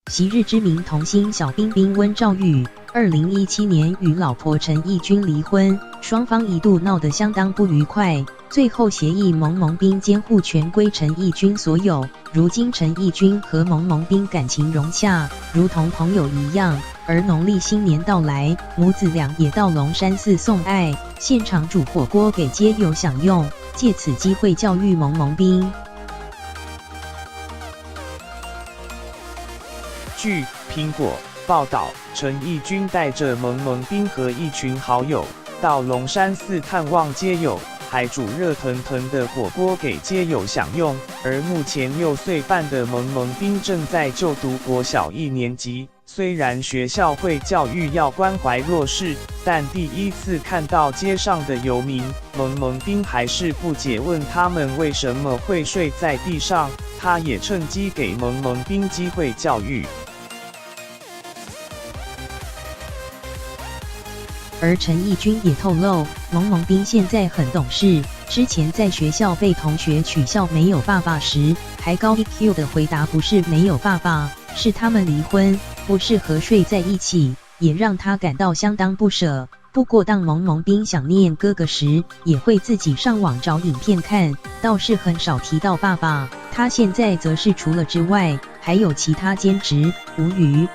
昔日知名童星小彬彬温兆宇，2017年与老婆陈奕君离婚，双方一度闹得相当不愉快，最后协议蒙蒙彬监护权归陈奕君所有。如今陈奕君和蒙蒙彬感情融洽，如同朋友一样。而农历新年到来，母子俩也到龙山寺送爱，现场煮火锅给街友享用，借此机会教育蒙蒙彬。据苹果报道，陈奕君带着蒙蒙彬和一群好友到龙山寺探望街友，还煮热腾腾的火锅给街友享用。而目前6岁半的蒙蒙彬正在就读国小1年级。虽然学校会教育要关怀弱势，但第一次看到街上的游民，蒙蒙彬还是不解，问他们为什么会睡在地上。他也趁机给蒙蒙彬机会教育。而陈奕君也透露，蒙蒙彬现在很懂事，之前在学校被同学取笑没有爸爸时，还高 EQ 的回答不是没有爸爸，是他们离婚，不适合睡在一起，也让他感到相当不舍。不过当蒙蒙彬想念哥哥时，也会自己上网找影片看，倒是很少提到爸爸。他现在则是除了之外，还有其他兼职。无语。